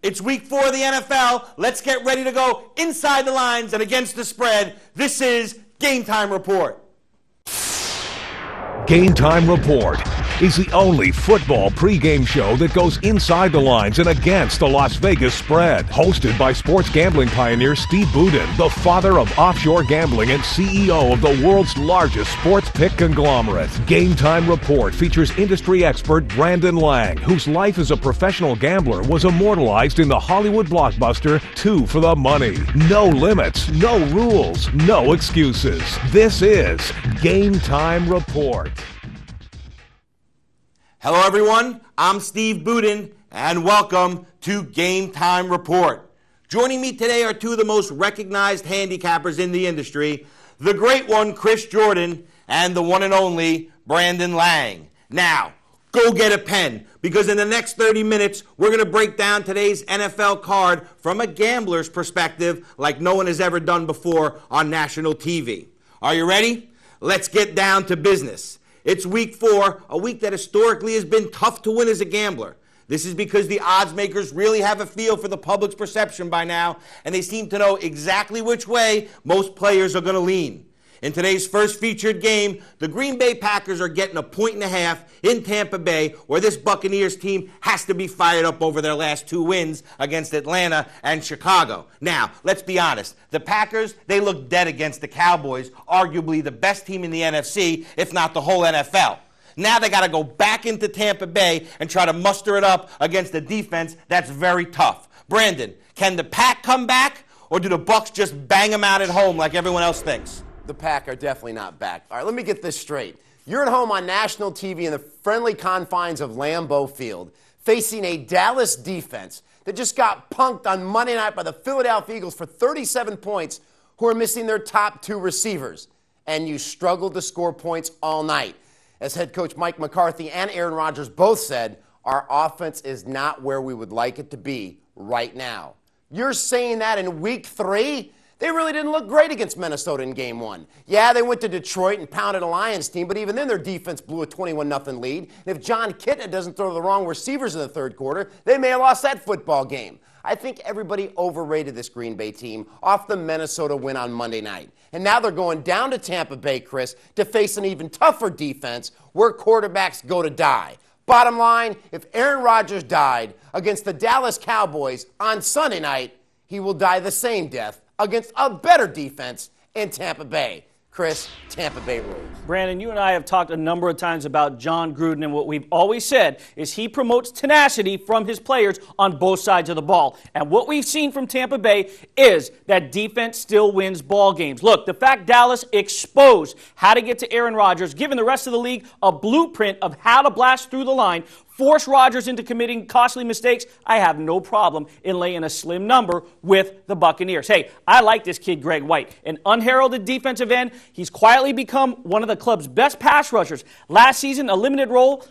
It's week 4 of the NFL. Let's get ready to go inside the lines and against the spread. This is Game Time Report. Game Time Report is the only football pregame show that goes inside the lines and against the Las Vegas spread. Hosted by sports gambling pioneer Steve Boudin, the father of offshore gambling and CEO of the world's largest sports pick conglomerate. Game Time Report features industry expert Brandon Lang, whose life as a professional gambler was immortalized in the Hollywood blockbuster 2 for the Money. No limits, no rules, no excuses. This is Game Time Report. Hello, everyone. I'm Steve Boudin, and welcome to Game Time Report. Joining me today are two of the most recognized handicappers in the industry, the great one, Chris Jordan, and the one and only Brandon Lang. Now, go get a pen, because in the next 30 minutes, we're going to break down today's NFL card from a gambler's perspective like no one has ever done before on national TV. Are you ready? Let's get down to business. It's week 4, a week that historically has been tough to win as a gambler. This is because the odds makers really have a feel for the public's perception by now, and they seem to know exactly which way most players are going to lean. In today's first featured game, the Green Bay Packers are getting 1.5 in Tampa Bay, where this Buccaneers team has to be fired up over their last 2 wins against Atlanta and Chicago. Now, let's be honest. The Packers, they look dead against the Cowboys, arguably the best team in the NFC, if not the whole NFL. Now they got to go back into Tampa Bay and try to muster it up against a defense that's very tough. Brandon, can the Pack come back, or do the Bucs just bang them out at home like everyone else thinks? The Pack are definitely not back. All right, let me get this straight. You're at home on national TV in the friendly confines of Lambeau Field, facing a Dallas defense that just got punked on Monday night by the Philadelphia Eagles for 37 points, who are missing their top 2 receivers. And you struggled to score points all night. As head coach Mike McCarthy and Aaron Rodgers both said, our offense is not where we would like it to be right now. You're saying that in week 3? They really didn't look great against Minnesota in game 1. Yeah, they went to Detroit and pounded a Lions team, but even then their defense blew a 21-0 lead. And if John Kitna doesn't throw the wrong receivers in the third quarter, they may have lost that football game. I think everybody overrated this Green Bay team off the Minnesota win on Monday night. And now they're going down to Tampa Bay, Chris, to face an even tougher defense where quarterbacks go to die. Bottom line, if Aaron Rodgers died against the Dallas Cowboys on Sunday night, he will die the same death against a better defense in Tampa Bay. Chris, Tampa Bay rules. Brandon, you and I have talked a number of times about John Gruden, and what we've always said is he promotes tenacity from his players on both sides of the ball. And what we've seen from Tampa Bay is that defense still wins ball games. Look, the fact Dallas exposed how to get to Aaron Rodgers, giving the rest of the league a blueprint of how to blast through the line, force Rodgers into committing costly mistakes, I have no problem in laying a slim number with the Buccaneers. Hey, I like this kid, Greg White. An unheralded defensive end. He's quietly become one of the club's best pass rushers. Last season, a limited role,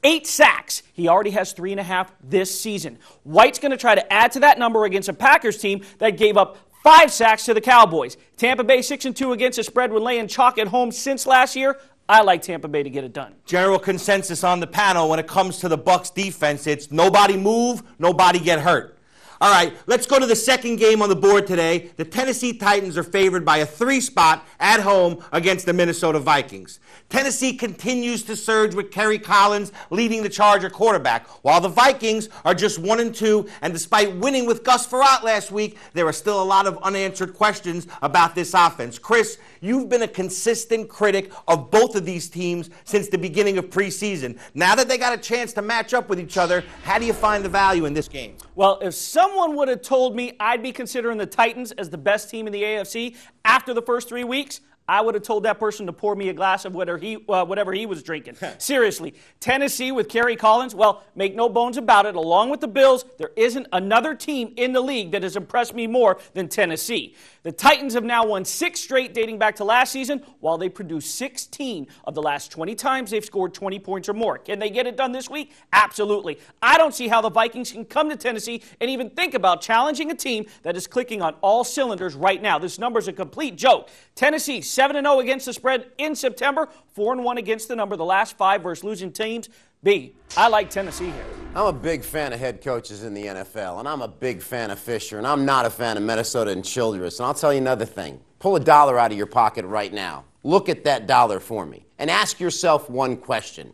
8 sacks. He already has 3.5 this season. White's going to try to add to that number against a Packers team that gave up 5 sacks to the Cowboys. Tampa Bay 6-2 against the spread when laying chalk at home since last year. I like Tampa Bay to get it done. General consensus on the panel when it comes to the Bucs defense, it's nobody move, nobody get hurt. All right, let's go to the second game on the board today. The Tennessee Titans are favored by a 3 spot at home against the Minnesota Vikings. Tennessee continues to surge with Kerry Collins leading the Charger quarterback, while the Vikings are just 1-2, and despite winning with Gus Frerotte last week, there are still a lot of unanswered questions about this offense. Chris, you've been a consistent critic of both of these teams since the beginning of preseason. Now that they got a chance to match up with each other, how do you find the value in this game? Well, if someone would have told me I'd be considering the Titans as the best team in the AFC after the first 3 weeks, I would have told that person to pour me a glass of whatever he was drinking. Seriously, Tennessee with Kerry Collins, well, make no bones about it, along with the Bills, there isn't another team in the league that has impressed me more than Tennessee. The Titans have now won 6 straight dating back to last season, while they produced 16 of the last 20 times they've scored 20 points or more. Can they get it done this week? Absolutely. I don't see how the Vikings can come to Tennessee and even think about challenging a team that is clicking on all cylinders right now. This number is a complete joke. Tennessee, 7-0 against the spread in September, 4-1 against the number. The last 5 versus losing teams. B, I like Tennessee here. I'm a big fan of head coaches in the NFL, and I'm a big fan of Fisher, and I'm not a fan of Minnesota and Childress. And I'll tell you another thing. Pull $1 out of your pocket right now. Look at that dollar for me, and ask yourself one question.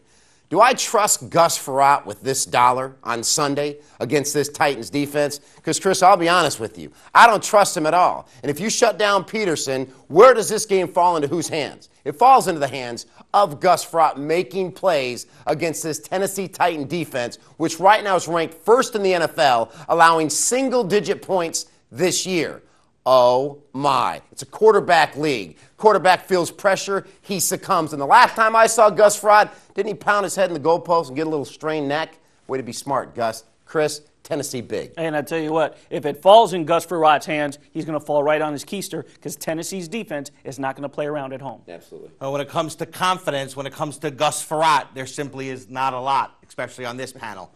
Do I trust Gus Frerotte with this dollar on Sunday against this Titans defense? Because, Chris, I'll be honest with you. I don't trust him at all. And if you shut down Peterson, where does this game fall into whose hands? It falls into the hands of Gus Frerotte making plays against this Tennessee Titan defense, which right now is ranked first in the NFL, allowing single-digit points this year. Oh, my. It's a quarterback league. Quarterback feels pressure, he succumbs. And the last time I saw Gus Frerotte, didn't he pound his head in the goalpost and get a little strained neck? Way to be smart, Gus. Chris, Tennessee big. And I tell you what, if it falls in Gus Ferrotte's hands, he's going to fall right on his keister because Tennessee's defense is not going to play around at home. Absolutely. When it comes to confidence, when it comes to Gus Frerotte, there simply is not a lot, especially on this panel.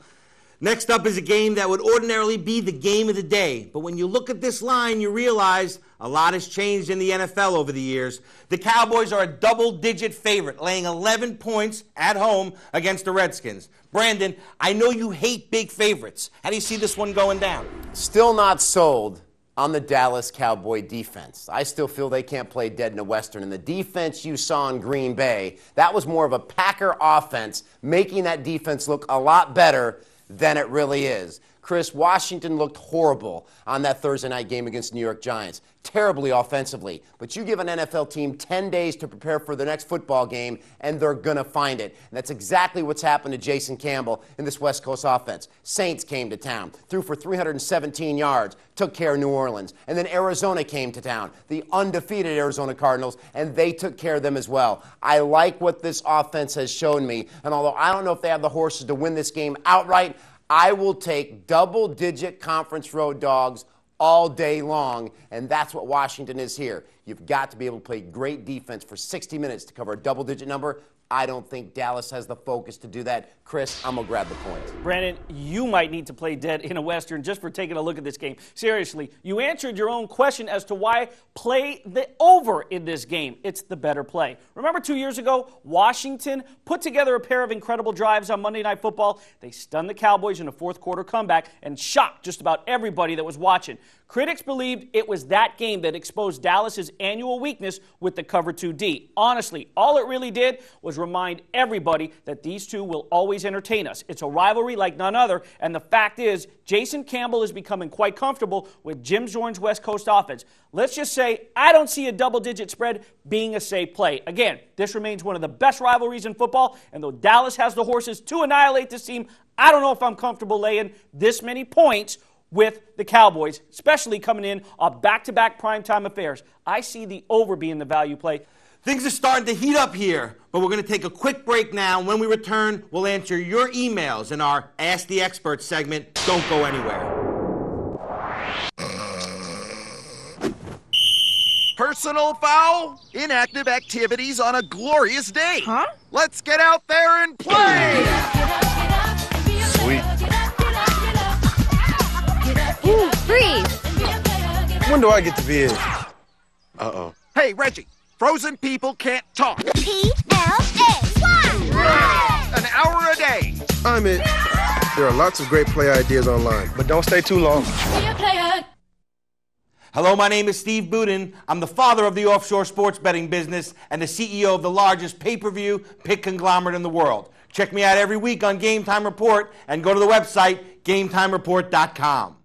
Next up is a game that would ordinarily be the game of the day. But when you look at this line, you realize a lot has changed in the NFL over the years. The Cowboys are a double-digit favorite, laying 11 points at home against the Redskins. Brandon, I know you hate big favorites. How do you see this one going down? Still not sold on the Dallas Cowboy defense. I still feel they can't play dead in a Western. And the defense you saw in Green Bay, that was more of a Packer offense, making that defense look a lot better than it really is. Chris, Washington looked horrible on that Thursday night game against the New York Giants. Terribly offensively. But you give an NFL team 10 days to prepare for the next football game, and they're going to find it. And that's exactly what's happened to Jason Campbell in this West Coast offense. Saints came to town, threw for 317 yards, took care of New Orleans. And then Arizona came to town, the undefeated Arizona Cardinals, and they took care of them as well. I like what this offense has shown me. And although I don't know if they have the horses to win this game outright, I will take double-digit conference road dogs all day long, and that's what Washington is here. You've got to be able to play great defense for 60 minutes to cover a double-digit number. I don't think Dallas has the focus to do that. Chris, I'm going to grab the point. Brandon, you might need to play dead in a Western just for taking a look at this game. Seriously, you answered your own question as to why play the over in this game. It's the better play. Remember 2 years ago, Washington put together a pair of incredible drives on Monday Night Football. They stunned the Cowboys in a fourth-quarter comeback and shocked just about everybody that was watching. Critics believed it was that game that exposed Dallas's annual weakness with the cover 2D. Honestly, all it really did was remind everybody that these two will always entertain us. It's a rivalry like none other, and the fact is, Jason Campbell is becoming quite comfortable with Jim Zorn's West Coast offense. Let's just say I don't see a double-digit spread being a safe play. Again, this remains one of the best rivalries in football, and though Dallas has the horses to annihilate this team, I don't know if I'm comfortable laying this many points with the Cowboys, especially coming in on back-to-back primetime affairs. I see the over being the value play. Things are starting to heat up here, but we're going to take a quick break now. When we return, we'll answer your emails in our Ask the Experts segment. Don't go anywhere. Personal foul? Inactive activities on a glorious day. Huh? Let's get out there and play! Sweet. Ooh, freeze! When do I get to be in? Uh-oh. Hey, Reggie, frozen people can't talk. PLA! An hour a day. I'm in. There are lots of great play ideas online, but don't stay too long. Hello, my name is Steve Boudin. I'm the father of the offshore sports betting business and the CEO of the largest pay-per-view pick conglomerate in the world. Check me out every week on Game Time Report and go to the website, GameTimeReport.com.